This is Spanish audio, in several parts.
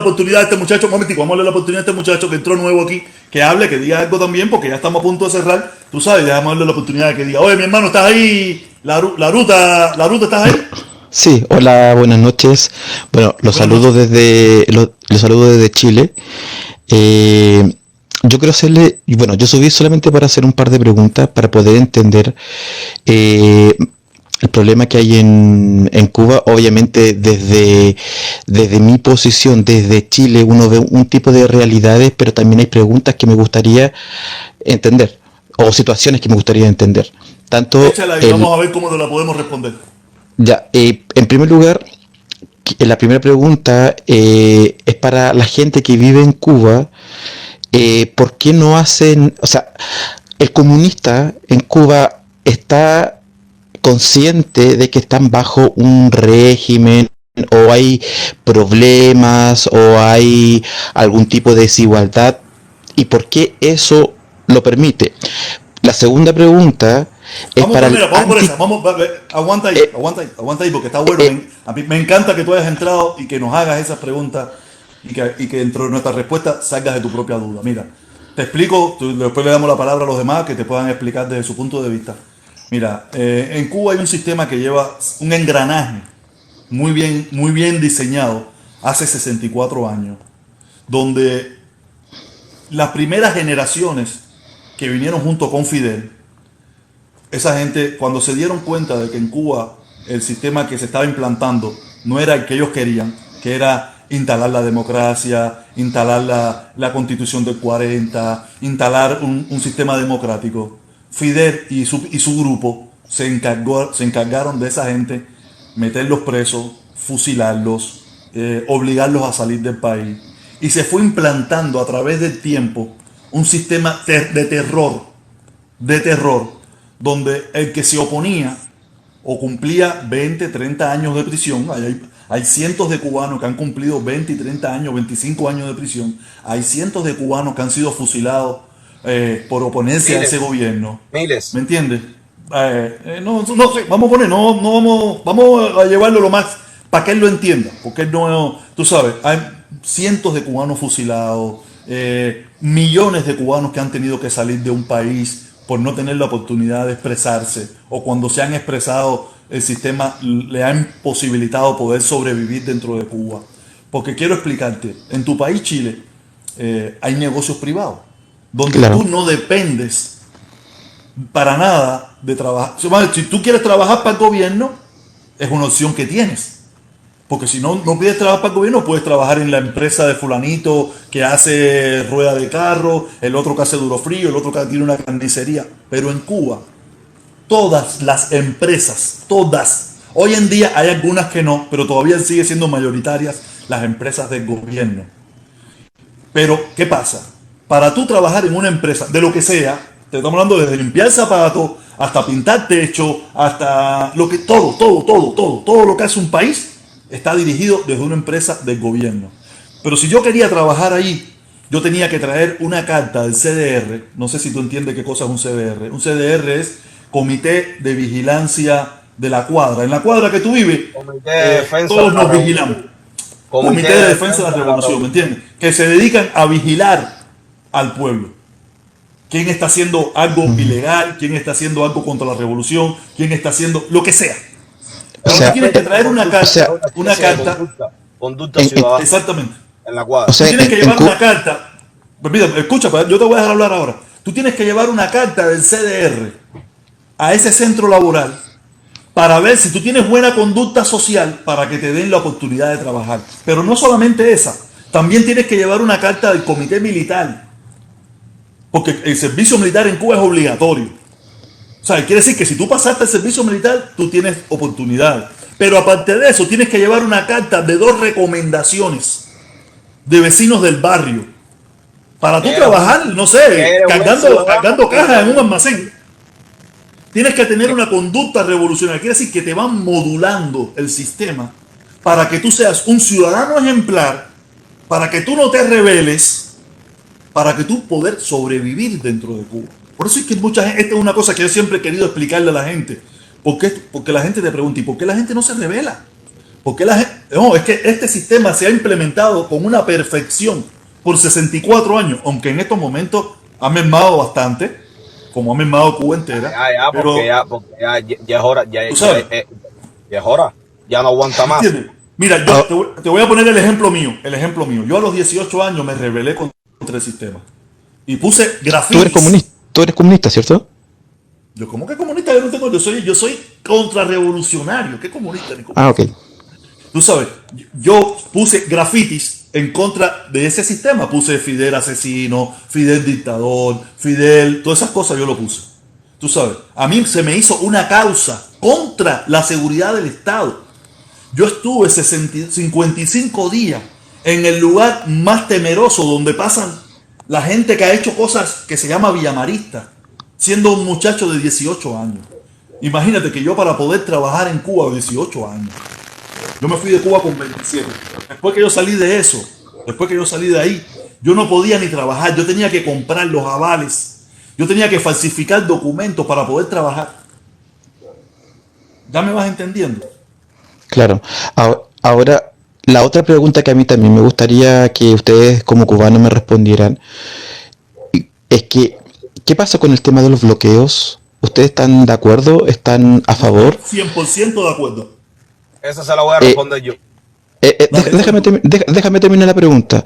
oportunidad a este muchacho, un momentico, vamos a darle la oportunidad a este muchacho que entró nuevo aquí, que hable, que diga algo también, porque ya estamos a punto de cerrar. Tú sabes, déjame darle la oportunidad de que diga, oye, mi hermano, ¿estás ahí? La ruta, ¿estás ahí? Sí, hola, buenas noches. Bueno, Buenas noches. los saludo desde Chile. Eh, yo quiero hacerle, y bueno, yo subí solamente para hacer un par de preguntas para poder entender eh, el problema que hay en Cuba. Obviamente, desde mi posición, desde Chile, uno ve un tipo de realidades, pero también hay preguntas que me gustaría entender, o situaciones que me gustaría entender. Tanto Échala y el, vamos a ver cómo te la podemos responder. ya, en primer lugar, la primera pregunta es para la gente que vive en Cuba. ¿Por qué no hacen, o sea, el comunista en Cuba está consciente de que están bajo un régimen o hay problemas o hay algún tipo de desigualdad y por qué eso lo permite? La segunda pregunta es Vamos para por, el mira, vamos por esa, anti... vamos, aguanta ahí, eh, aguanta ahí, porque está bueno. eh, A mí me encanta que tú hayas entrado y que nos hagas esas preguntas y que dentro de nuestra respuesta salgas de tu propia duda. Mira, te explico, después le damos la palabra a los demás que te puedan explicar desde su punto de vista. Mira, en Cuba hay un sistema que lleva un engranaje muy bien diseñado hace 64 años, donde las primeras generaciones que vinieron junto con Fidel, esa gente, cuando se dieron cuenta de que en Cuba el sistema que se estaba implantando no era el que ellos querían, que era instalar la democracia, instalar la constitución del 40, instalar un sistema democrático, Fidel y su grupo se encargaron de esa gente, meterlos presos, fusilarlos, obligarlos a salir del país. Y se fue implantando a través del tiempo un sistema de terror, donde el que se oponía o cumplía 20, 30 años de prisión, hay cientos de cubanos que han cumplido 20 y 30 años, 25 años de prisión, hay cientos de cubanos que han sido fusilados por oponerse a ese Miles, gobierno, ¿me miles. entiendes? No sé, vamos a poner, vamos a llevarlo lo más, para que él lo entienda, porque él no, tú sabes, hay cientos de cubanos fusilados, millones de cubanos que han tenido que salir de un país por no tener la oportunidad de expresarse, o cuando se han expresado, el sistema le ha imposibilitado poder sobrevivir dentro de Cuba. Porque quiero explicarte, en tu país, Chile, hay negocios privados, donde claro, tú no dependes para nada de trabajar. Si tú quieres trabajar para el gobierno, es una opción que tienes. Porque si no pides trabajar para el gobierno, puedes trabajar en la empresa de fulanito que hace rueda de carro, el otro que hace duro frío, el otro que tiene una carnicería. Pero en Cuba, todas las empresas, todas, hoy en día hay algunas que no, pero todavía sigue siendo mayoritarias las empresas del gobierno. Pero, ¿qué pasa? Para tú trabajar en una empresa, de lo que sea, te estamos hablando desde limpiar zapatos, hasta pintar techo, hasta lo que, todo lo que hace un país está dirigido desde una empresa del gobierno. Pero si yo quería trabajar ahí, yo tenía que traer una carta del CDR, no sé si tú entiendes qué cosa es un CDR. Un CDR es Comité de Vigilancia de la Cuadra. En la cuadra que tú vives, Comité de Defensa de todos la nos vigilamos. Revolución. Comité Comité de de Defensa de Defensa la de la Revolución, ¿me Revolución. entiendes? Que se dedican a vigilar al pueblo. ¿Quién está haciendo algo ilegal? ¿Quién está haciendo algo contra la revolución? ¿Quién está haciendo lo que sea? o Es Pero tú una sea, tienes que especie de traer o conducta, es sea, una una especie de carta, conducta en, en- ciudadana exactamente. en la o cuadra. Tú sea, tienes que llevar una carta. Pues mira, escucha, yo te voy a dejar hablar ahora. Tú tienes que llevar una carta del CDR a ese centro laboral para ver si tú tienes buena conducta social para que te den la oportunidad de trabajar. Pero no solamente esa, también tienes que llevar una carta del comité militar, porque el servicio militar en Cuba es obligatorio. O sea, quiere decir que si tú pasaste el servicio militar, tú tienes oportunidad. Pero aparte de eso, tienes que llevar una carta de 2 recomendaciones de vecinos del barrio para tú Que eres un, trabajar, no que sé, eres buen ciudadano cargando y cajas en un revolucionario. almacén. Tienes que tener una conducta revolucionaria. Quiere decir que te van modulando el sistema para que tú seas un ciudadano ejemplar, para que tú no te rebeles, para que tú poder sobrevivir dentro de Cuba. Por eso es que mucha gente, esta es una cosa que yo siempre he querido explicarle a la gente. Porque la gente te pregunta, ¿y por qué la gente no se revela? Porque la gente, no, es que este sistema se ha implementado con una perfección por 64 años, aunque en estos momentos ha mermado bastante, como ha mermado Cuba entera. Pero, Porque ya es hora, tú sabes, ya es hora, ya no aguanta más. ¿entiendes? Mira, yo te voy a poner el ejemplo mío. Yo a los 18 años me rebelé contra el sistema. Y puse grafitis. Tú eres comunista, ¿cierto? Yo, ¿cómo que comunista? Yo soy contrarrevolucionario. ¿Qué comunista ni comunista? Ah, ok. Tú sabes, yo puse grafitis en contra de ese sistema. Puse Fidel asesino, Fidel dictador, Fidel, todas esas cosas yo lo puse. Tú sabes, a mí se me hizo una causa contra la seguridad del Estado. Yo estuve 55 días en el lugar más temeroso donde pasan la gente que ha hecho cosas que se llama villamarista, siendo un muchacho de 18 años. Imagínate que yo para poder trabajar en Cuba a 18 años, yo me fui de Cuba con 27. Después que yo salí de eso, después que yo salí de ahí, yo no podía ni trabajar, yo tenía que comprar los avales, yo tenía que falsificar documentos para poder trabajar. ¿Ya me vas entendiendo? Claro. Ahora, la otra pregunta que a mí también me gustaría que ustedes como cubanos me respondieran es que, ¿qué pasa con el tema de los bloqueos? ¿Ustedes están de acuerdo? ¿Están a favor? 100% de acuerdo. Esa se la voy a responder yo. Déjame terminar la pregunta,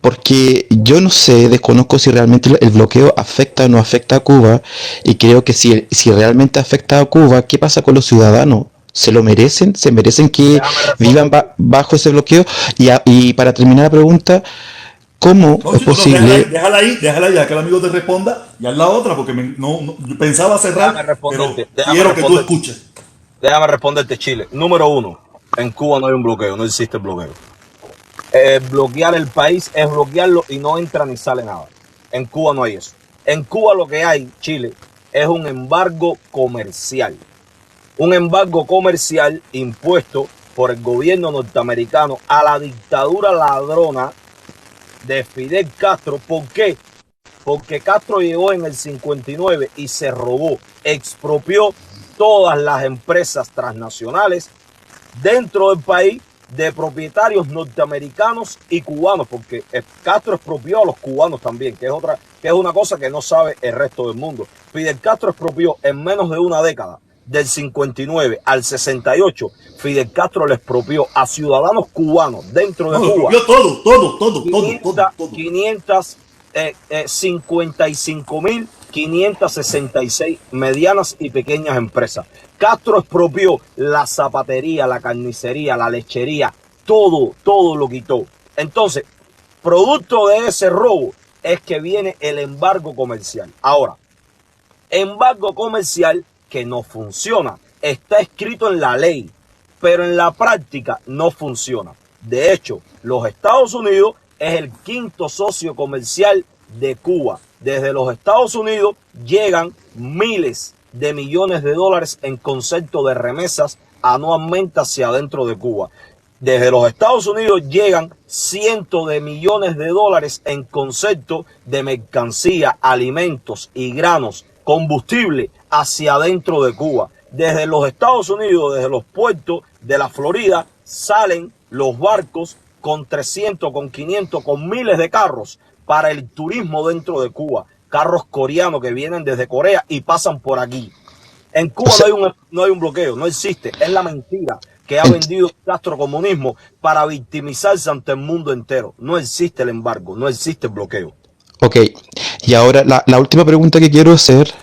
porque yo no sé, desconozco si realmente el bloqueo afecta o no afecta a Cuba, y creo que si realmente afecta a Cuba, ¿qué pasa con los ciudadanos? ¿Se lo merecen? ¿Se merecen que vivan bajo ese bloqueo? Y para terminar la pregunta, ¿cómo No, es chico, posible? déjala ahí, ya que el amigo te responda, ya es la otra, porque yo pensaba cerrar, pero quiero que tú escuches. Déjame responderte, Chile. Número uno, en Cuba no hay un bloqueo, no existe bloqueo. Bloquear el país es bloquearlo y no entra ni sale nada. En Cuba no hay eso. En Cuba lo que hay, Chile, es un embargo comercial. Un embargo comercial impuesto por el gobierno norteamericano a la dictadura ladrona de Fidel Castro. ¿Por qué? Porque Castro llegó en el 59 y se robó, expropió todas las empresas transnacionales dentro del país de propietarios norteamericanos y cubanos, porque Castro expropió a los cubanos también, que es una cosa que no sabe el resto del mundo. Fidel Castro expropió en menos de una década, del 59 al 68, Fidel Castro le expropió a ciudadanos cubanos dentro de Cuba. Todo. 55.566 medianas y pequeñas empresas. Castro expropió la zapatería, la carnicería, la lechería, todo lo quitó. Entonces, producto de ese robo es que viene el embargo comercial. Ahora, embargo comercial que no funciona. Está escrito en la ley, pero en la práctica no funciona. De hecho, los Estados Unidos es el quinto socio comercial de Cuba. Desde los Estados Unidos llegan miles de millones de dólares en concepto de remesas anualmente hacia adentro de Cuba. Desde los Estados Unidos llegan cientos de millones de dólares en concepto de mercancía, alimentos y granos, combustible hacia adentro de Cuba. Desde los Estados Unidos, desde los puertos de la Florida, salen los barcos con 300, con 500, con miles de carros para el turismo dentro de Cuba. Carros coreanos que vienen desde Corea y pasan por aquí. En Cuba no hay un bloqueo, no existe. Es la mentira que ha vendido Castro comunismo para victimizarse ante el mundo entero. No existe el embargo, no existe el bloqueo. Ok, y ahora la última pregunta que quiero hacer,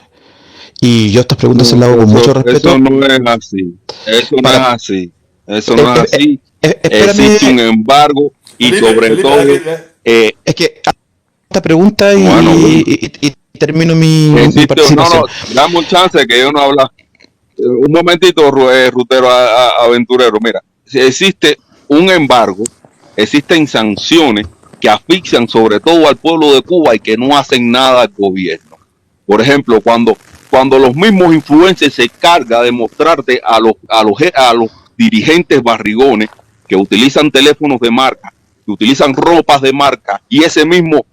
y yo estas preguntas se las hago con mucho respeto. Eso no es así. Eso no es así. Eso no es así. Existe un embargo y sobre todo... es que esta pregunta y termino mi participación. Dame un chance que yo no habla. Un momentito, Rutero Aventurero. Mira, si existe un embargo, existen sanciones que asfixian sobre todo al pueblo de Cuba y que no hacen nada al gobierno. Por ejemplo, cuando los mismos influencers se cargan de mostrarte a los dirigentes barrigones que utilizan teléfonos de marca, que utilizan ropas de marca, y ese mismo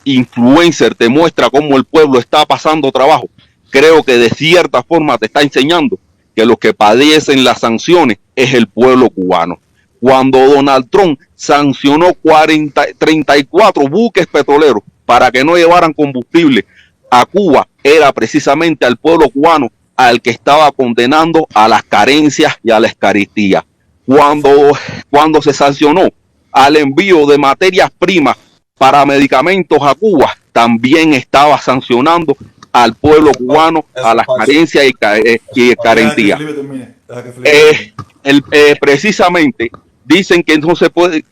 influencer te muestra cómo el pueblo está pasando trabajo, creo que de cierta forma te está enseñando que los que padecen las sanciones es el pueblo cubano. Cuando Donald Trump sancionó 34 buques petroleros para que no llevaran combustible a Cuba, era precisamente al pueblo cubano al que estaba condenando a las carencias y a la escaristía. Cuando se sancionó al envío de materias primas para medicamentos a Cuba, también estaba sancionando al pueblo cubano, a las carencias y carentías. Precisamente dicen que no se puede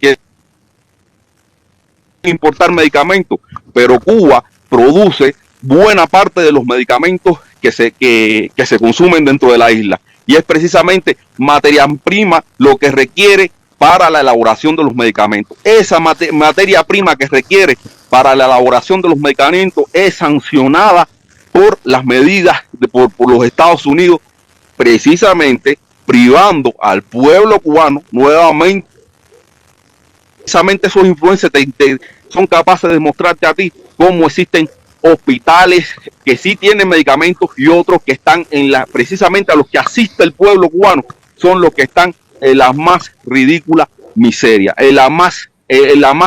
importar medicamentos, pero Cuba produce buena parte de los medicamentos que se consumen dentro de la isla, y es precisamente materia prima lo que requiere para la elaboración de los medicamentos. Esa materia prima que requiere para la elaboración de los medicamentos es sancionada por las medidas por los Estados Unidos, precisamente privando al pueblo cubano nuevamente. Precisamente esos influencers son capaces de demostrarte a ti cómo existen hospitales que sí tienen medicamentos y otros que están precisamente a los que asiste el pueblo cubano son los que están en la más ridícula miseria, en la más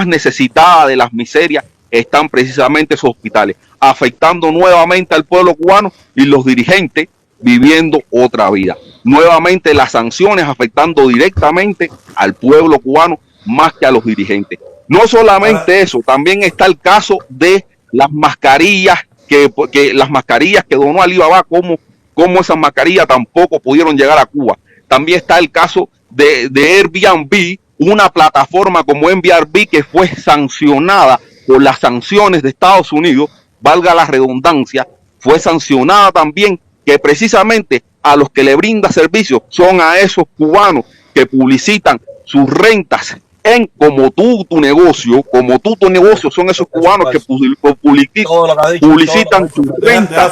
necesitada de las miserias están precisamente esos hospitales, afectando nuevamente al pueblo cubano y los dirigentes viviendo otra vida. Nuevamente las sanciones afectando directamente al pueblo cubano más que a los dirigentes. No solamente eso, también está el caso de las mascarillas que donó Alibaba, como esas mascarillas tampoco pudieron llegar a Cuba. También está el caso de Airbnb, una plataforma como Airbnb que fue sancionada por las sanciones de Estados Unidos, valga la redundancia, fue sancionada también, que precisamente a los que le brinda servicios son a esos cubanos que publicitan sus rentas como tu negocio son esos cubanos que publicitan sus rentas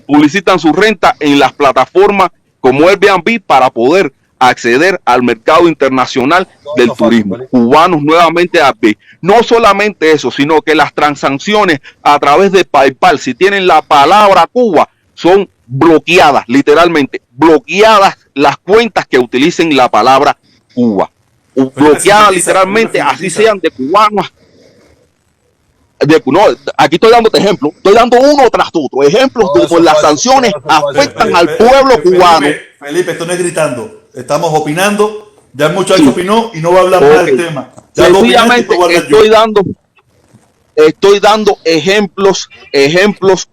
publicitan sus rentas en las plataformas como Airbnb para poder acceder al mercado internacional del turismo. Cubanos nuevamente no solamente eso, sino que las transacciones a través de PayPal, si tienen la palabra Cuba, son bloqueadas, literalmente bloqueadas las cuentas que utilicen la palabra Cuba, bloqueadas literalmente, así sean de cubanos. No, aquí estoy dándote ejemplos, estoy dando uno tras otro, ejemplos de cómo las sanciones afectan al pueblo cubano. Felipe, esto no es gritando, estamos opinando, ya el muchacho opinó y no va a hablar más del tema. Sencillamente estoy dando ejemplos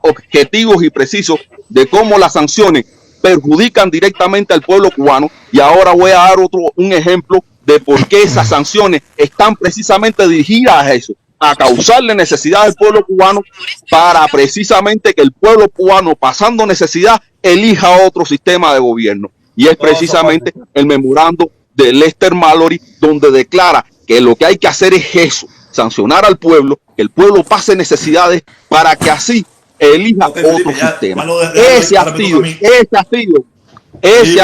objetivos y precisos de cómo las sanciones perjudican directamente al pueblo cubano, y ahora voy a dar un ejemplo de por qué esas sanciones están precisamente dirigidas a eso, a causarle necesidad al pueblo cubano, para precisamente que el pueblo cubano, pasando necesidad, elija otro sistema de gobierno. Y es precisamente el memorando de Lester Mallory, donde declara que lo que hay que hacer es eso, sancionar al pueblo, que el pueblo pase necesidades para que así elija otro sistema. Ese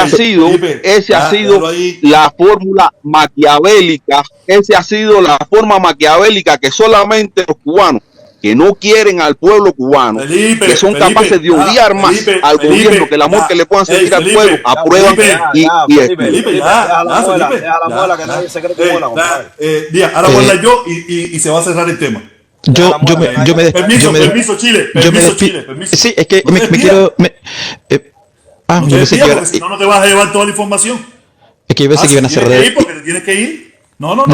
ha sido la fórmula maquiavélica, la forma maquiavélica que solamente los cubanos que no quieren al pueblo cubano, que son capaces de odiar más al gobierno que el amor que le puedan sentir al pueblo, aprueban ahora voy a hablar yo y se va a cerrar el tema. Permiso, Chile. Sí, es que me quiero... no te desvías, porque si no te vas a llevar toda la información. Es que yo pensé que iban a cerrar. Porque te tienes que ir. No,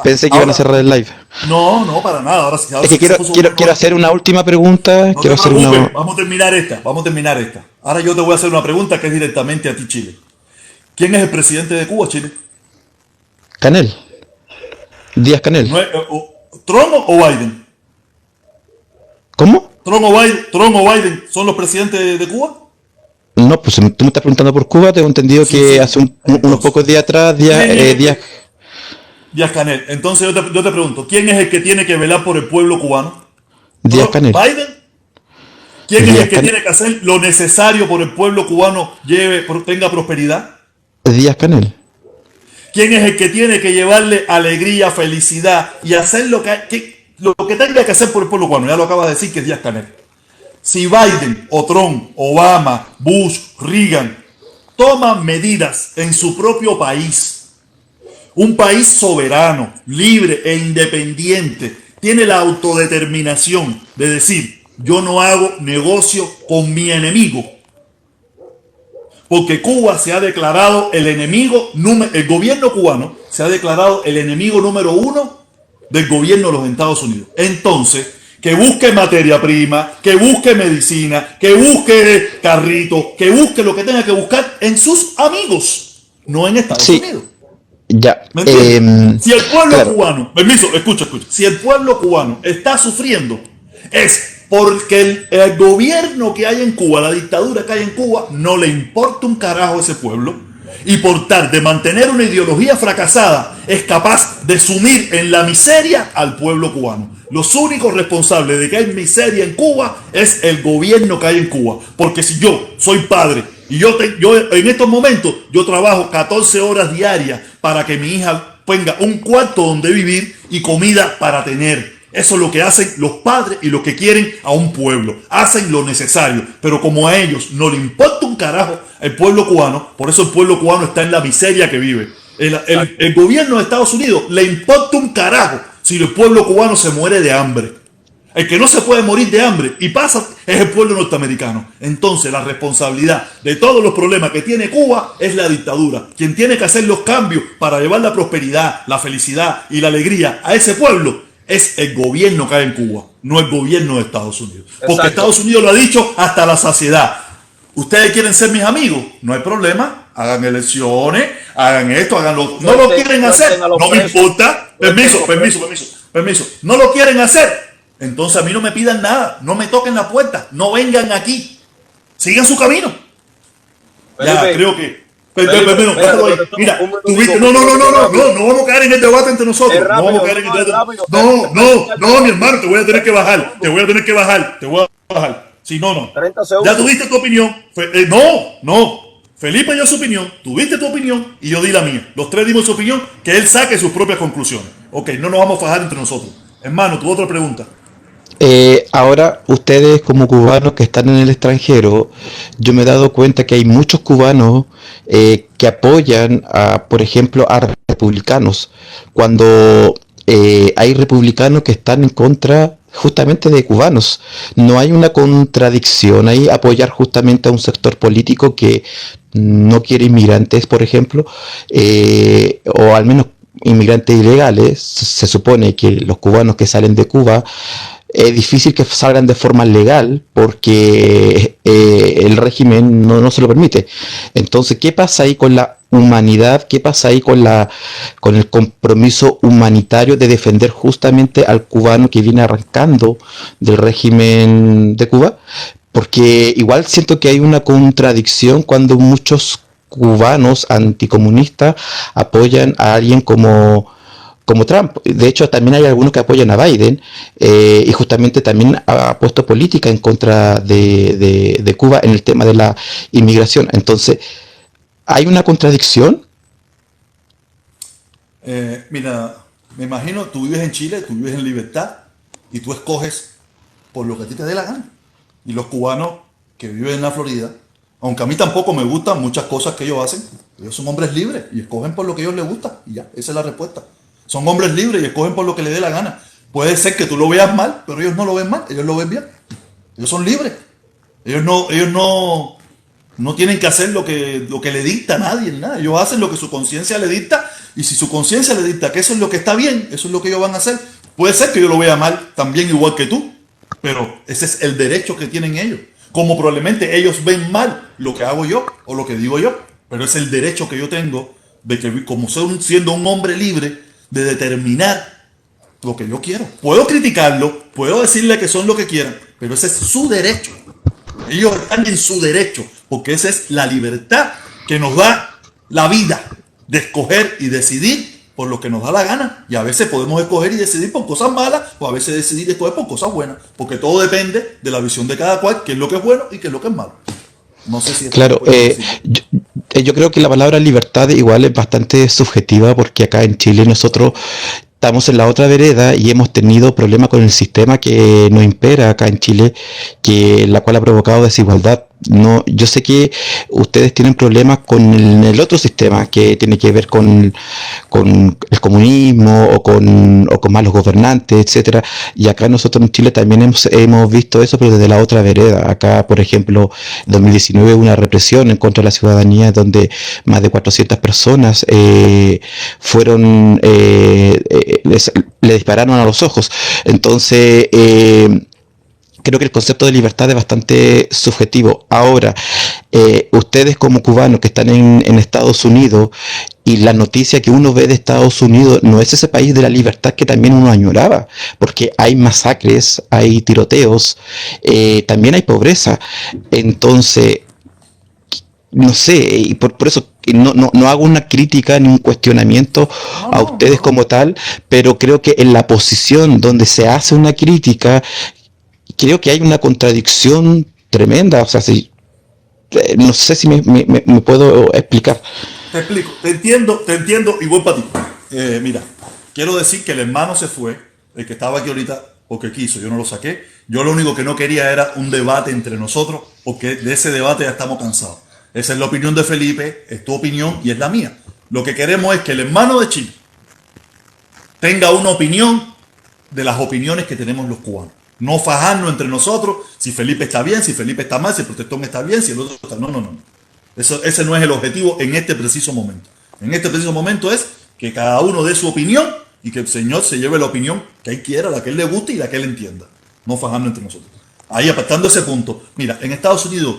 pensé que iban a cerrar el live. No, para nada. Ahora es que quiero hacer una última pregunta. Vamos a terminar esta. Ahora yo te voy a hacer una pregunta que es directamente a ti, Chile. ¿Quién es el presidente de Cuba, Chile? Canel. Díaz Canel. ¿Trump o Biden? ¿Cómo? ¿Trump o Biden son los presidentes de Cuba? No, pues tú me estás preguntando por Cuba. Tengo entendido que hace unos pocos días atrás Díaz Canel. Entonces yo te pregunto, ¿quién es el que tiene que velar por el pueblo cubano? Díaz Canel. ¿Biden? ¿Quién es el que tiene que hacer lo necesario por el pueblo cubano tenga prosperidad? Díaz Canel. ¿Quién es el que tiene que llevarle alegría, felicidad y hacer lo que tenga que hacer por el pueblo cubano? Ya lo acabas de decir, que es Díaz Canel. Si Biden o Trump, Obama, Bush, Reagan toman medidas en su propio país, un país soberano, libre e independiente, tiene la autodeterminación de decir, yo no hago negocio con mi enemigo. Porque Cuba se ha declarado el enemigo, el gobierno cubano se ha declarado el enemigo número 1 del gobierno de los Estados Unidos. Entonces, que busque materia prima, que busque medicina, que busque carrito, que busque lo que tenga que buscar en sus amigos, no en Estados Unidos. Ya. ¿Me entiendes? Si el pueblo claro. cubano, permiso, escucha, si el pueblo cubano está sufriendo, es porque el gobierno que hay en Cuba, la dictadura que hay en Cuba, no le importa un carajo a ese pueblo, y por tal de mantener una ideología fracasada, es capaz de sumir en la miseria al pueblo cubano. Los únicos responsables de que hay miseria en Cuba es el gobierno que hay en Cuba. Porque si yo soy padre y yo en estos momentos yo trabajo 14 horas diarias para que mi hija tenga un cuarto donde vivir y comida para tener. Eso es lo que hacen los padres y lo que quieren a un pueblo. Hacen lo necesario. Pero como a ellos no le importa un carajo el pueblo cubano, por eso el pueblo cubano está en la miseria que vive. El gobierno de Estados Unidos le importa un carajo si el pueblo cubano se muere de hambre. El que no se puede morir de hambre y pasa es el pueblo norteamericano. Entonces la responsabilidad de todos los problemas que tiene Cuba es la dictadura. Quien tiene que hacer los cambios para llevar la prosperidad, la felicidad y la alegría a ese pueblo es el gobierno que hay en Cuba, no el gobierno de Estados Unidos. Porque Exacto. Estados Unidos lo ha dicho hasta la saciedad. Ustedes quieren ser mis amigos, no hay problema. Hagan elecciones, hagan esto, hagan lo... No lo quieren hacer, no me importa. Permiso. No lo quieren hacer. Entonces a mí no me pidan nada, no me toquen la puerta, no vengan aquí. Sigan su camino. Ya, Felipe, creo que... Mira, tuviste... No vamos a caer en el debate entre nosotros. No vamos a caer en el debate. No, mi hermano, te voy a tener que bajar. Te voy a bajar. Si no. 30 segundos. Ya tuviste tu opinión. No. Felipe dio su opinión, tuviste tu opinión y yo di la mía. Los tres dimos su opinión, que él saque sus propias conclusiones. Ok, no nos vamos a fajar entre nosotros. Hermano, tu otra pregunta. Ahora, ustedes como cubanos que están en el extranjero, yo me he dado cuenta que hay muchos cubanos que apoyan, por ejemplo, a republicanos, cuando hay republicanos que están en contra justamente de cubanos. No hay una contradicción ahí, apoyar justamente a un sector político que no quiere inmigrantes, por ejemplo, o al menos inmigrantes ilegales. Se supone que los cubanos que salen de Cuba es difícil que salgan de forma legal porque el régimen no se lo permite. Entonces, ¿qué pasa ahí con la humanidad? ¿Qué pasa ahí con el compromiso humanitario de defender justamente al cubano que viene arrancando del régimen de Cuba? Porque igual siento que hay una contradicción cuando muchos cubanos anticomunistas apoyan a alguien como Trump. De hecho, también hay algunos que apoyan a Biden y justamente también ha puesto política en contra de Cuba en el tema de la inmigración. Entonces, ¿hay una contradicción? Mira, me imagino, tú vives en Chile, tú vives en libertad y tú escoges por lo que a ti te dé la gana. Y los cubanos que viven en la Florida, aunque a mí tampoco me gustan muchas cosas que ellos hacen, ellos son hombres libres y escogen por lo que a ellos les gusta. Y ya, esa es la respuesta. Son hombres libres y escogen por lo que les dé la gana. Puede ser que tú lo veas mal, pero ellos no lo ven mal, ellos lo ven bien. Ellos son libres. Ellos no tienen que hacer lo que le dicta a nadie, nada. Ellos hacen lo que su conciencia le dicta, y si su conciencia le dicta que eso es lo que está bien, eso es lo que ellos van a hacer. Puede ser que yo lo vea mal, también igual que tú, pero ese es el derecho que tienen ellos. Como probablemente ellos ven mal lo que hago yo o lo que digo yo, pero es el derecho que yo tengo de que, como siendo un hombre libre, de determinar lo que yo quiero. Puedo criticarlo, puedo decirle que son lo que quieran, pero ese es su derecho. Ellos están en su derecho, porque esa es la libertad que nos da la vida, de escoger y decidir por lo que nos da la gana. Y a veces podemos escoger y decidir por cosas malas, o a veces decidir y escoger por cosas buenas, porque todo depende de la visión de cada cual, qué es lo que es bueno y qué es lo que es malo. No sé si claro, yo creo que la palabra libertad igual es bastante subjetiva, porque acá en Chile nosotros estamos en la otra vereda y hemos tenido problemas con el sistema que nos impera acá en Chile, que la cual ha provocado desigualdad. No, yo sé que ustedes tienen problemas con el otro sistema que tiene que ver con el comunismo o con malos gobernantes, etcétera. Y acá nosotros en Chile también hemos visto eso, pero desde la otra vereda. Acá, por ejemplo, en 2019 hubo una represión en contra de la ciudadanía donde más de 400 personas fueron le dispararon a los ojos. Entonces, creo que el concepto de libertad es bastante subjetivo. Ahora, ustedes como cubanos que están en Estados Unidos y la noticia que uno ve de Estados Unidos no es ese país de la libertad que también uno añoraba, porque hay masacres, hay tiroteos, también hay pobreza. Entonces, no sé, y por eso no hago una crítica ni un cuestionamiento No, a no, ustedes como tal, pero creo que en la posición donde se hace una crítica, creo que hay una contradicción tremenda. O sea, si, no sé si me puedo explicar. te explico, te entiendo y voy para ti. Mira, quiero decir que el hermano se fue, el que estaba aquí ahorita, porque quiso, yo no lo saqué. Yo lo único que no quería era un debate entre nosotros, porque de ese debate ya estamos cansados. Esa es la opinión de Felipe, es tu opinión y es la mía. Lo que queremos es que el hermano de Chile tenga una opinión de las opiniones que tenemos los cubanos. No fajarnos entre nosotros si Felipe está bien, si Felipe está mal, si el protestón está bien, si el otro está... No, no, no. Ese no es el objetivo en este preciso momento. En este preciso momento es que cada uno dé su opinión y que el Señor se lleve la opinión que él quiera, la que él le guste y la que él entienda. No fajarnos entre nosotros. Ahí apartando ese punto. Mira, en Estados Unidos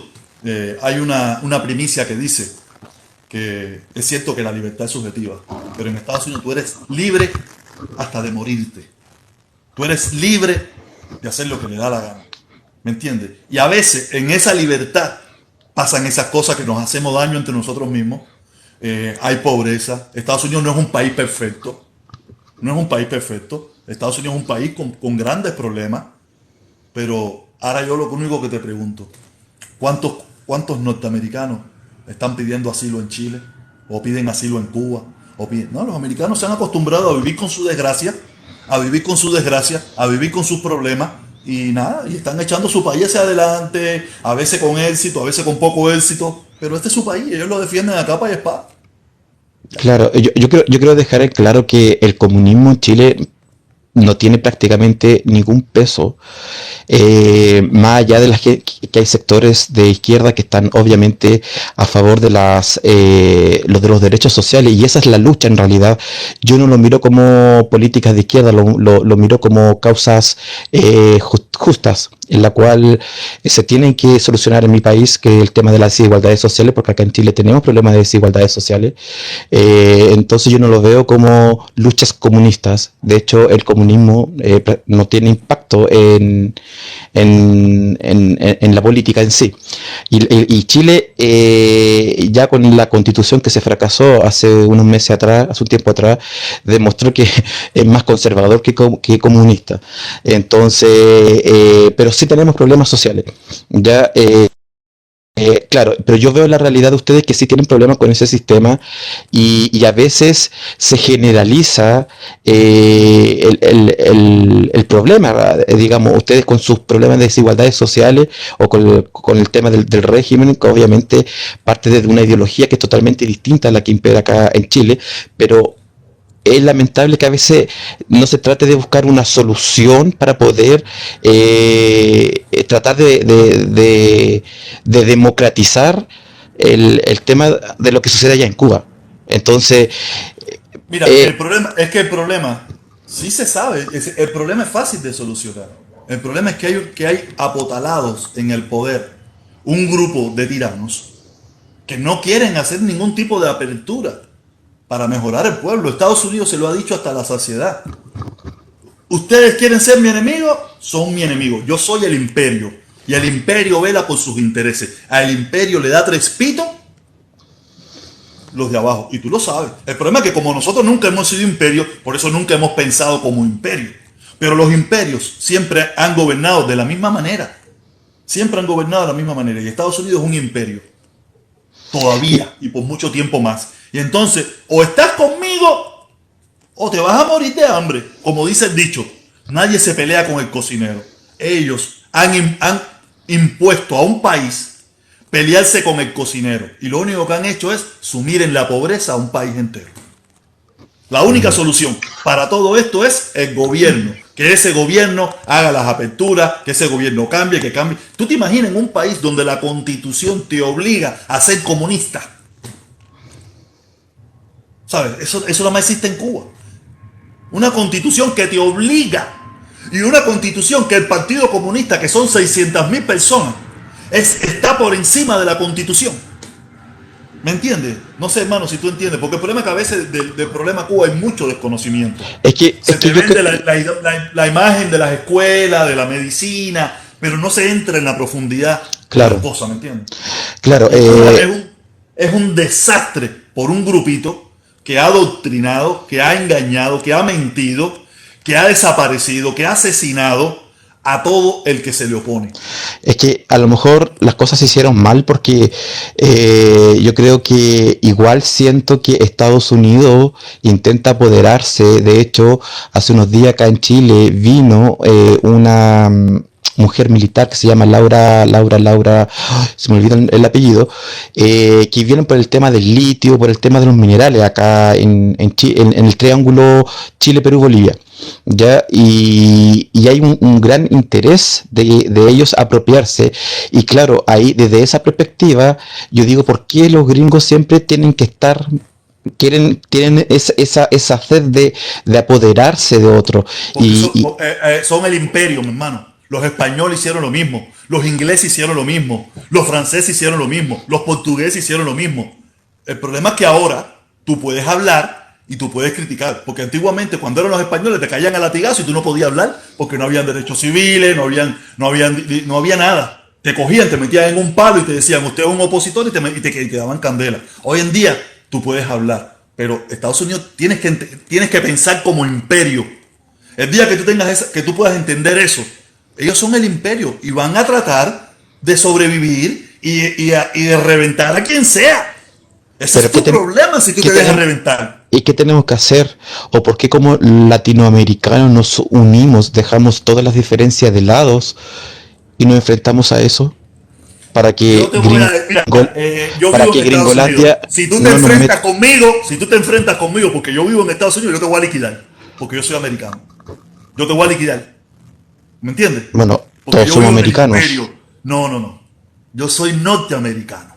hay una primicia que dice que es cierto que la libertad es subjetiva, pero en Estados Unidos tú eres libre hasta de morirte. Tú eres libre de hacer lo que le da la gana. ¿Me entiendes? Y a veces en esa libertad pasan esas cosas que nos hacemos daño entre nosotros mismos. Hay pobreza. Estados Unidos no es un país perfecto. No es un país perfecto. Estados Unidos es un país con grandes problemas. Pero ahora yo lo único que te pregunto, ¿cuántos norteamericanos están pidiendo asilo en Chile? ¿O piden asilo en Cuba? No, los americanos se han acostumbrado a vivir con su desgracia, a vivir con su desgracia, a vivir con sus problemas y nada, y están echando su país hacia adelante, a veces con éxito, a veces con poco éxito, pero este es su país, ellos lo defienden a capa y espada. Claro, yo quiero dejar en claro que el comunismo en Chile no tiene prácticamente ningún peso, más allá de las que hay sectores de izquierda que están obviamente a favor de de los derechos sociales, y esa es la lucha en realidad. Yo no lo miro como políticas de izquierda, lo miro como causas justas, en la cual se tienen que solucionar en mi país, que es el tema de las desigualdades sociales, porque acá en Chile tenemos problemas de desigualdades sociales. Entonces yo no lo veo como luchas comunistas. De hecho, el comunismo no tiene impacto en la política en sí. Y Chile, ya con la constitución que se fracasó hace unos meses atrás, hace un tiempo atrás, demostró que es más conservador que comunista. Entonces, pero sí tenemos problemas sociales. Ya, claro, pero yo veo la realidad de ustedes que sí tienen problemas con ese sistema, y a veces se generaliza el problema, ¿verdad? Digamos, ustedes con sus problemas de desigualdades sociales o con el tema del régimen, que obviamente parte de una ideología que es totalmente distinta a la que impera acá en Chile, pero es lamentable que a veces no se trate de buscar una solución para poder tratar de democratizar el tema de lo que sucede allá en Cuba. Entonces, Mira, eh, el problema sí se sabe, el problema es fácil de solucionar. El problema es que hay apotalados en el poder, un grupo de tiranos que no quieren hacer ningún tipo de apertura para mejorar el pueblo. Estados Unidos se lo ha dicho hasta la saciedad. Ustedes quieren ser mi enemigo, son mi enemigo. Yo soy el imperio. Y el imperio vela por sus intereses. Al imperio le da tres pitos los de abajo. Y tú lo sabes. El problema es que como nosotros nunca hemos sido imperio, por eso nunca hemos pensado como imperio. Pero los imperios siempre han gobernado de la misma manera. Siempre han gobernado de la misma manera. Y Estados Unidos es un imperio. Todavía. Y por mucho tiempo más. Y entonces, o estás conmigo o te vas a morir de hambre. Como dice el dicho, nadie se pelea con el cocinero. Ellos han impuesto a un país pelearse con el cocinero. Y lo único que han hecho es sumir en la pobreza a un país entero. La única solución para todo esto es el gobierno. Que ese gobierno haga las aperturas, que ese gobierno cambie, que cambie. ¿Tú te imaginas en un país donde la constitución te obliga a ser comunista? ¿Sabes? Eso no más existe en Cuba. Una constitución que te obliga. Y una constitución que el Partido Comunista, que son 600.000 personas, está por encima de la constitución. ¿Me entiendes? No sé, hermano, si tú entiendes. Porque el problema es que a veces del problema Cuba hay mucho desconocimiento. Se te vende la imagen de las escuelas, de la medicina, pero no se entra en la profundidad de las cosas, ¿me entiendes? Claro. Es un desastre por un grupito que ha adoctrinado, que ha engañado, que ha mentido, que ha desaparecido, que ha asesinado a todo el que se le opone. Es que a lo mejor las cosas se hicieron mal porque yo creo que igual siento que Estados Unidos intenta apoderarse. De hecho, hace unos días acá en Chile vino una mujer militar que se llama Laura, se me olvida el apellido, que vienen por el tema del litio, por el tema de los minerales acá en el triángulo Chile-Perú-Bolivia. ¿Ya? Y hay un gran interés de ellos apropiarse. Y claro, ahí desde esa perspectiva yo digo, ¿por qué los gringos siempre tienen que estar, tienen esa sed de apoderarse de otro? Son el imperio, mi hermano. Los españoles hicieron lo mismo, los ingleses hicieron lo mismo, los franceses hicieron lo mismo, los portugueses hicieron lo mismo. El problema es que ahora tú puedes hablar y tú puedes criticar, porque antiguamente cuando eran los españoles te caían a latigazo y tú no podías hablar porque no habían derechos civiles, no había nada. Te cogían, te metían en un palo y te decían, usted es un opositor y te daban candela. Hoy en día tú puedes hablar, pero Estados Unidos tienes que pensar como imperio. El día que que tú puedas entender eso, ellos son el imperio y van a tratar de sobrevivir y de reventar a quien sea. Ese es tu problema si tú te dejas reventar. ¿Y qué tenemos que hacer? ¿O por qué como latinoamericanos nos unimos, dejamos todas las diferencias de lados y nos enfrentamos a eso? Para que Gringolandia... Si tú te enfrentas conmigo, porque yo vivo en Estados Unidos, yo te voy a liquidar. Porque yo soy americano. Yo te voy a liquidar. ¿Me entiendes? Bueno, todos somos americanos. No. Yo soy norteamericano.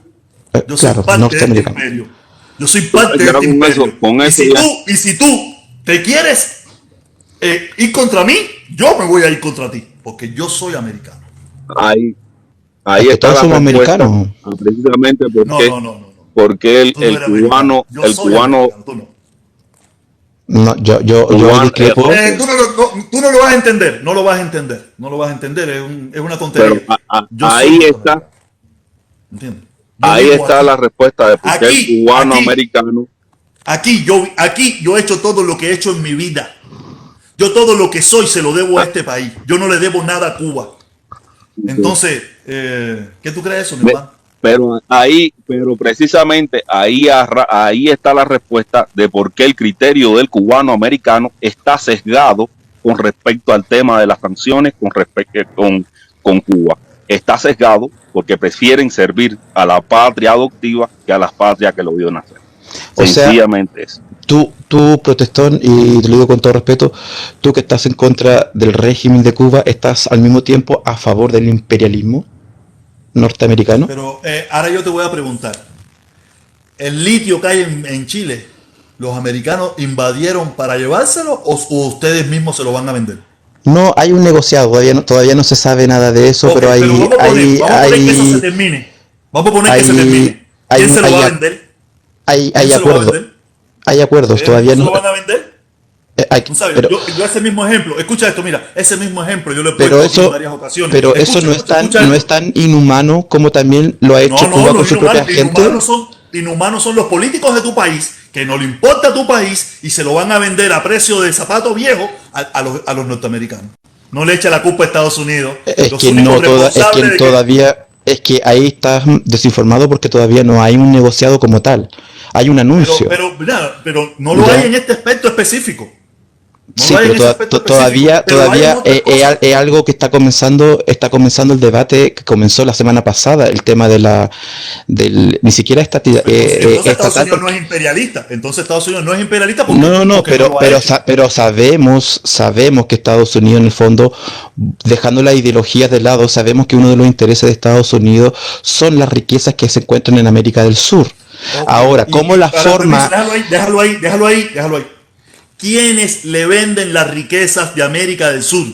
Yo claro, soy parte de este imperio. Yo soy parte de este imperio. Y si tú te quieres ir contra mí, yo me voy a ir contra ti. Porque yo soy americano. Ahí está todos somos americanos. Precisamente porque, porque el cubano... No, yo discrepo. Tú no lo vas a entender, no lo vas a entender, es una tontería. Pero ahí está. ¿Entiendes? Ahí está la respuesta de por qué el cubano americano. Aquí yo he hecho todo lo que he hecho en mi vida. Yo todo lo que soy se lo debo a este país. Yo no le debo nada a Cuba. Entonces, ¿qué tú crees eso, mi hermano? Pero precisamente ahí está la respuesta de por qué el criterio del cubano americano está sesgado con respecto al tema de las sanciones con Cuba. Está sesgado porque prefieren servir a la patria adoptiva que a la patria que lo vio nacer. Sencillamente eso. Tú, protestón, y te lo digo con todo respeto, tú que estás en contra del régimen de Cuba, ¿estás al mismo tiempo a favor del imperialismo norteamericano? Pero ahora yo te voy a preguntar, ¿el litio que hay en Chile, los americanos invadieron para llevárselo o ustedes mismos se lo van a vender? No, hay un negociado, todavía no se sabe nada de eso, pero hay... Vamos a poner que eso se termine. Vamos a poner que se termine. ¿Quién se lo va a vender? Hay acuerdos. Hay acuerdos, todavía no... ¿Se lo van a vender? ¿Tú sabes? Pero, yo ese mismo ejemplo, escucha esto, mira, ese mismo ejemplo yo lo he puesto en varias ocasiones. Pero eso no es tan inhumano como también lo ha hecho Cuba con su propia gente. Inhumanos son los políticos de tu país, que no le importa a tu país y se lo van a vender a precio de zapato viejo a los norteamericanos. No le echa la culpa a Estados Unidos. Es que Es que ahí estás desinformado porque todavía no hay un negociado como tal. Hay un anuncio. Pero no lo Ya. hay en este aspecto específico. No Sí, lo hay pero en ese aspecto todavía, específico, pero hay en otras cosas. es algo que está comenzando el debate que comenzó la semana pasada, el tema ni siquiera Entonces Estados estatal. Unidos no es imperialista. Entonces Estados Unidos no es imperialista porque, No, porque no lo ha hecho. pero sabemos que Estados Unidos en el fondo, dejando las ideologías de lado, sabemos que uno de los intereses de Estados Unidos son las riquezas que se encuentran en América del Sur. Ok. Ahora, ¿cómo la Para forma? permiso, déjalo ahí. ¿Quiénes le venden las riquezas de América del Sur?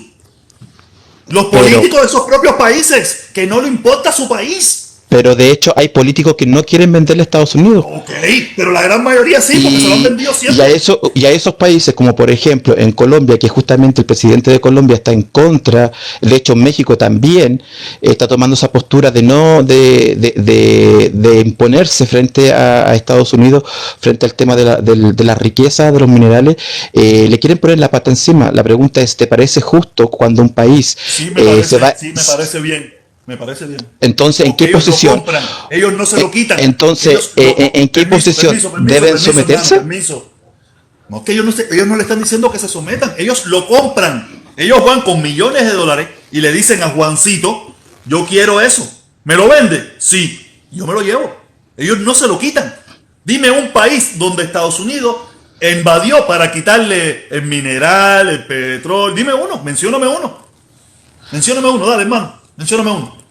Los Pero, políticos de esos propios países, que no le importa su país. pero de hecho hay políticos que no quieren venderle a Estados Unidos. Ok, pero la gran mayoría sí, porque se lo han vendido Y siempre. y a esos países, como por ejemplo en Colombia, que justamente el presidente de Colombia está en contra, de hecho México también está tomando esa postura de no de imponerse frente a Estados Unidos, frente al tema de la riqueza de los minerales, le quieren poner la pata encima. La pregunta es, ¿te parece justo cuando un país se va? Sí me parece bien. Me parece bien. Entonces, ¿en Porque qué ellos posición? lo compran, ellos no se lo quitan. Entonces, ¿en qué posición deben someterse? Permiso. No, es que ellos no le están diciendo que se sometan, ellos lo compran. Ellos van con millones de dólares y le dicen a Juancito, yo quiero eso. ¿Me lo vende? Sí, yo me lo llevo. Ellos no se lo quitan. Dime un país donde Estados Unidos invadió para quitarle el mineral, el petróleo. Dime uno, mencióname uno. Mencióname uno, dale, hermano. Mencióname uno.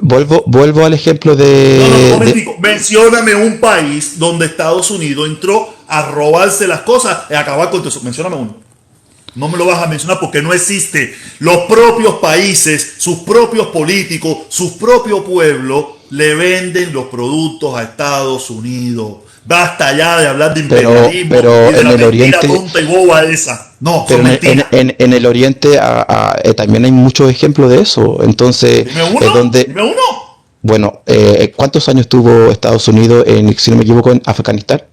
Vuelvo al ejemplo No, momentico. Mencióname un país donde Estados Unidos entró a robarse las cosas y a acabar con todo eso. Mencióname uno. No me lo vas a mencionar porque no existe. Los propios países, sus propios políticos, sus propios pueblos le venden los productos a Estados Unidos. Basta ya de hablar de imperialismo pero y de en la el mentira Oriente, tonta y boba esa. No, pero son mentiras. en el Oriente también hay muchos ejemplos de eso. Entonces, Dime uno, donde, dime uno. bueno, ¿cuántos años tuvo Estados Unidos si no me equivoco, en Afganistán?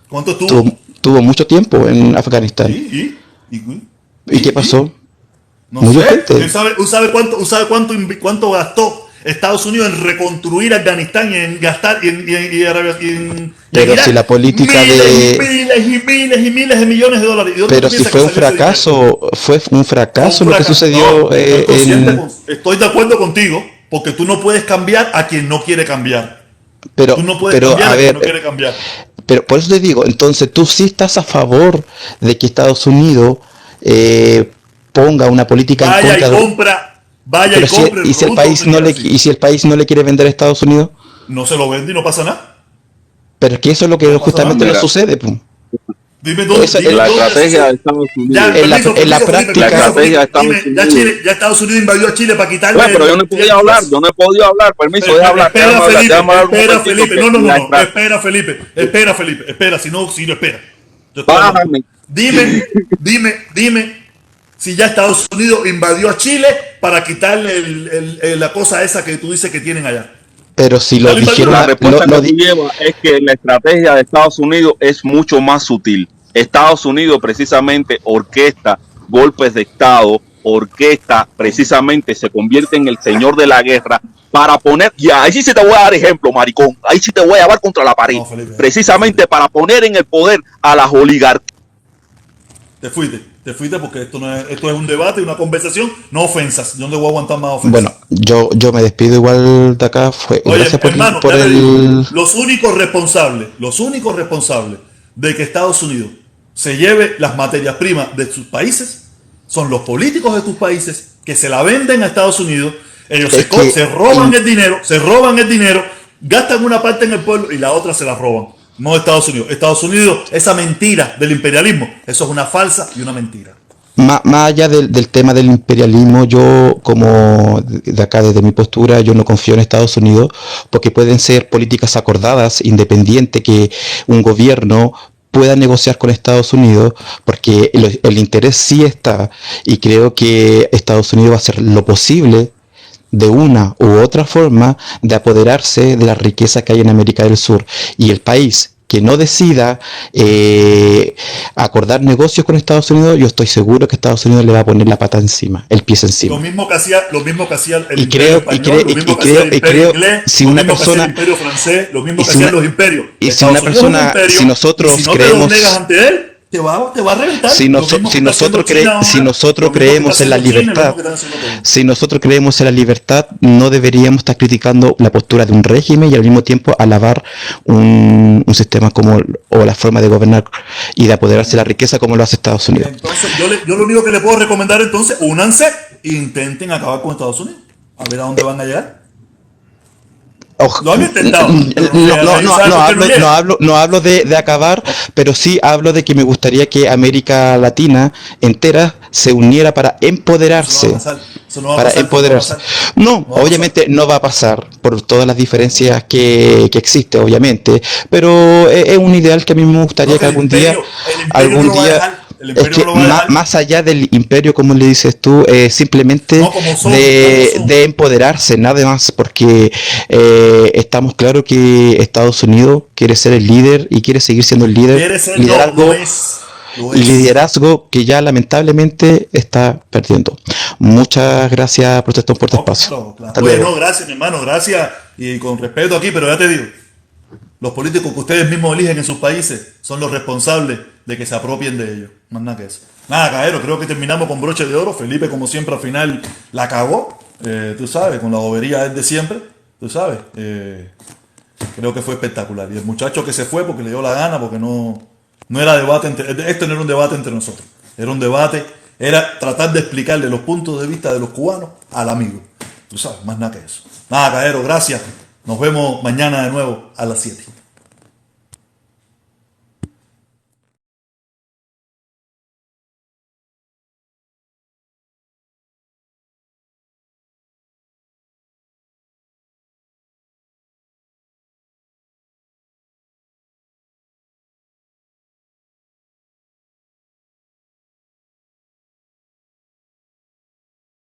¿Cuánto tú? Tuvo mucho tiempo en Afganistán. ¿Y qué pasó? No Murió sé. gente. ¿Usted sabe cuánto gastó Estados Unidos en reconstruir Afganistán y en gastar y en Pero Irak? si la política miles de millones de dólares. ¿Y dónde Pero tú si piensas fue que un salió ese dinero? fue un fracaso Un lo que fracaso. sucedió No, en... estoy de acuerdo contigo, porque tú no puedes cambiar a quien no quiere cambiar. Tú no puedes Pero cambiar a a quien ver, no quiere cambiar. pero por eso te digo, entonces tú sí estás a favor de que Estados Unidos ponga una política en Vaya y contra de... compra, vaya y Pero compre el y si el producto país que no quiera, le sí. y si el país no le quiere vender a Estados Unidos, No se lo vende y no pasa nada. pero es que eso es lo que No pasa justamente nada. no sucede, pues. Dime dónde. Esa- Dime La dónde estrategia de sucede. Estados Ya, Unidos. En la Felipe, práctica- La estrategia de Estados dime, Unidos. ya Estados Unidos invadió a Chile para quitarle. Bueno, pero yo no he podido hablar, yo no he podido hablar. Permiso, deja hablar. Espera, Déjame hablar, Felipe, déjame hablar un espera, momentito, Felipe. que No, la estra- espera, Felipe. Espera, si no, espera. Yo estoy hablando. Bájame. Dime si ya Estados Unidos invadió a Chile para quitarle la cosa esa que tú dices que tienen allá. Pero si lo Dale, dijeron, La respuesta lo que tú llevas es que la estrategia de Estados Unidos es mucho más sutil. Estados Unidos precisamente orquesta golpes de Estado, orquesta precisamente se convierte en el señor de la guerra para poner, y ahí sí se te voy a dar ejemplo, maricón, ahí sí te voy a llevar contra la pared, No, Felipe, precisamente para poner en el poder a las oligarquías. Te fuiste porque esto es un debate, una conversación, no ofensas. Yo no le voy a aguantar más ofensas. Bueno, yo me despido igual de acá. Oye, Gracias hermano, por ya te digo, el... los únicos responsables de que Estados Unidos se lleve las materias primas de sus países son los políticos de tus países que se la venden a Estados Unidos. Ellos se roban el dinero, gastan una parte en el pueblo y la otra se la roban. No Estados Unidos. Estados Unidos, esa mentira del imperialismo, eso es una falsa y una mentira. Más allá del tema del imperialismo, yo como de acá desde mi postura, yo no confío en Estados Unidos porque pueden ser políticas acordadas, independiente que un gobierno pueda negociar con Estados Unidos, porque el interés sí está, y creo que Estados Unidos va a hacer lo posible de una u otra forma de apoderarse de la riqueza que hay en América del Sur, y el país que no decida acordar negocios con Estados Unidos, yo estoy seguro que Estados Unidos le va a poner la pata encima, el pie encima. Lo mismo que hacía el Y imperio creo, y español, creo, lo y mismo que hacía el imperio creo, inglés, si lo una mismo que hacía el persona, imperio francés, lo mismo y que si hacían una, los imperios. y si una Estados Unidos es un persona, imperio, si y nosotros si no te creemos, doblegas ante él, te va a reventar. si, Lo noso- mismo que si está haciendo nosotros China si ahora, nosotros lo mismo que está creemos en la haciendo China y lo mismo libertad, que están haciendo todos. si nosotros creemos en la libertad, no deberíamos estar criticando la postura de un régimen y al mismo tiempo alabar un sistema como o la forma de gobernar y de apoderarse de la riqueza como lo hace Estados Unidos. Entonces, yo lo único que le puedo recomendar entonces, únanse e intenten acabar con Estados Unidos. A ver a dónde van a llegar. Lo han intentado, pero no No, llegan. no, Ellos no, saben no por qué no hablo, no llegan. hablo, no hablo de acabar, pero sí hablo de que me gustaría que América Latina entera se uniera para Eso no va a empoderarse. pasar. Eso no va a Para pasar porque no va a empoderarse. pasar. No, No va a pasar. obviamente no va a pasar por todas las No va a pasar. diferencias que existe, obviamente, pero es un ideal que a mí me gustaría No, que que el imperio no lo va a dejar. El es imperio que no lo va a dejar. más allá del imperio, como le dices tú, simplemente No como son, como son. de empoderarse, nada más, porque estamos claros que Estados Unidos quiere ser el líder y quiere seguir siendo el líder, Quiere ser, no, liderazgo lo es. Lo y es. liderazgo que ya lamentablemente está perdiendo. Muchas gracias, Protestón, por tu No, espacio. claro, claro. Hasta Oye, luego. no, gracias, mi hermano, gracias. Y con respeto aquí, pero ya te digo, los políticos que ustedes mismos eligen en sus países son los responsables de que se apropien de ellos. Más nada que eso. Nada, Caero, creo que terminamos con broche de oro. Felipe, como siempre, al final la cagó. Tú sabes, con la bobería de siempre. Tú sabes. Creo que fue espectacular. Y el muchacho que se fue porque le dio la gana, porque no era debate esto no era un debate entre nosotros. Era un debate, era tratar de explicarle los puntos de vista de los cubanos al amigo. Tú sabes, más nada que eso. Nada, Caero, gracias. Nos vemos mañana de nuevo a las 7.